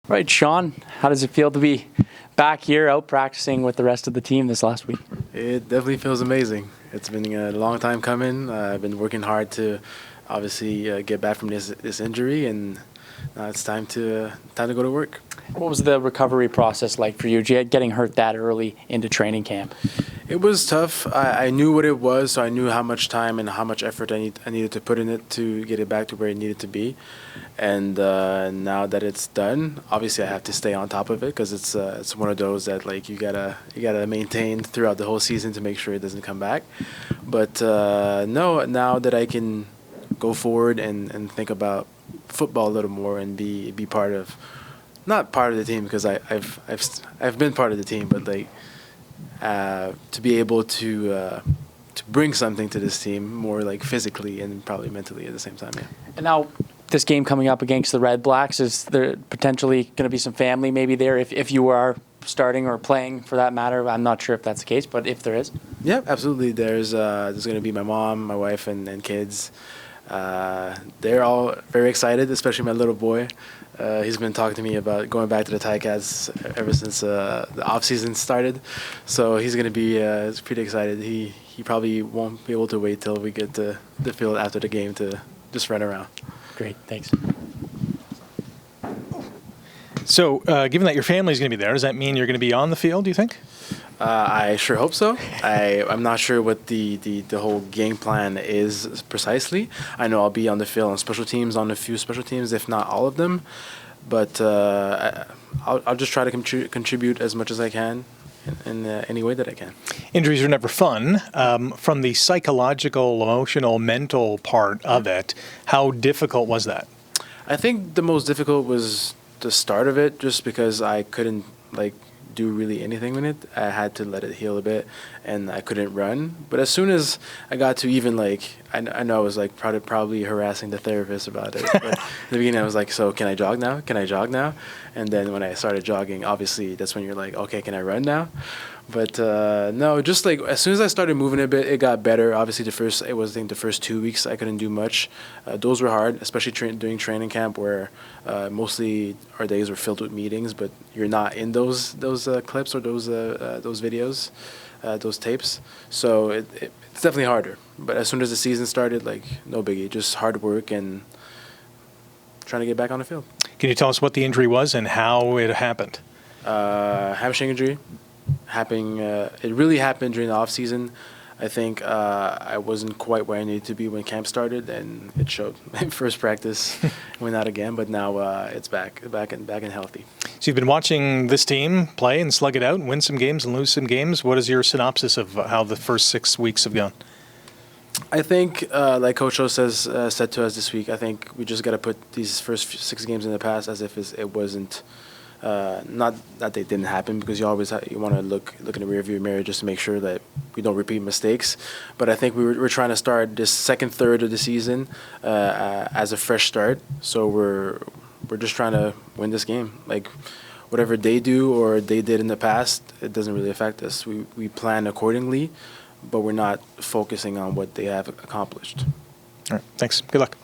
Right, Sean, how does it feel to be back here out practicing with the rest of the team this last week? It definitely feels amazing. It's been a long time coming. I've been working hard to obviously get back from this injury, and now it's time to go to work. What was the recovery process like for you, getting hurt that early into training camp? It was tough. I knew what it was, so I knew how much time and how much effort I needed to put in it to get it back to where it needed to be. And now that it's done, obviously I have to stay on top of it because it's one of those that like you gotta maintain throughout the whole season to make sure it doesn't come back. But no, now that I can go forward and think about football a little more and be part of, not part of the team because I've been part of the team, but like. To be able to bring something to this team more like physically and probably mentally at the same time. Yeah. And now this game coming up against the Red Blacks, is there potentially going to be some family maybe there if you are starting or playing for that matter? I'm not sure if that's the case, but if there is. Yeah, absolutely. There's going to be my mom, my wife, and kids. They're all very excited, especially my little boy. He's been talking to me about going back to the Ticats ever since the off season started. So he's going to be pretty excited. He probably won't be able to wait till we get to the field after the game to just run around. Great, thanks. So, given that your family is going to be there, does that mean you're going to be on the field, do you think? I sure hope so. I'm not sure what the whole game plan is precisely. I know I'll be on the field on special teams, on a few special teams, if not all of them. But I'll just try to contribute as much as I can in any way that I can. Injuries are never fun. From the psychological, emotional, mental part of it, how difficult was that? I think the most difficult was the start of it, just because I couldn't do really anything with it. I had to let it heal a bit, and I couldn't run. But as soon as I got to even I know I was probably harassing the therapist about it. But in the beginning, I was like, "So can I jog now? Can I jog now?" And then when I started jogging, obviously that's when you're like, "Okay, can I run now?" But no, just as soon as I started moving a bit, it got better. Obviously, the first 2 weeks I couldn't do much. Those were hard, especially during training camp, where mostly our days were filled with meetings, but you're not in those clips or those videos, those tapes. So it's definitely harder. But as soon as the season started, no biggie, just hard work and trying to get back on the field. Can you tell us what the injury was and how it happened? Hamstring injury. It really happened during the off season. I think I wasn't quite where I needed to be when camp started, and it showed. First practice, went out again, but now it's back and healthy. So you've been watching this team play and slug it out, and win some games and lose some games. What is your synopsis of how the first 6 weeks have gone? I think, like Coach O said to us this week, I think we just got to put these first 6 games in the past as if it wasn't. Not that they didn't happen, because you always you want to look in the rearview mirror just to make sure that we don't repeat mistakes. But I think we're trying to start this second third of the season as a fresh start. So we're just trying to win this game. Whatever they do or they did in the past, it doesn't really affect us. We plan accordingly, but we're not focusing on what they have accomplished. All right. Thanks. Good luck.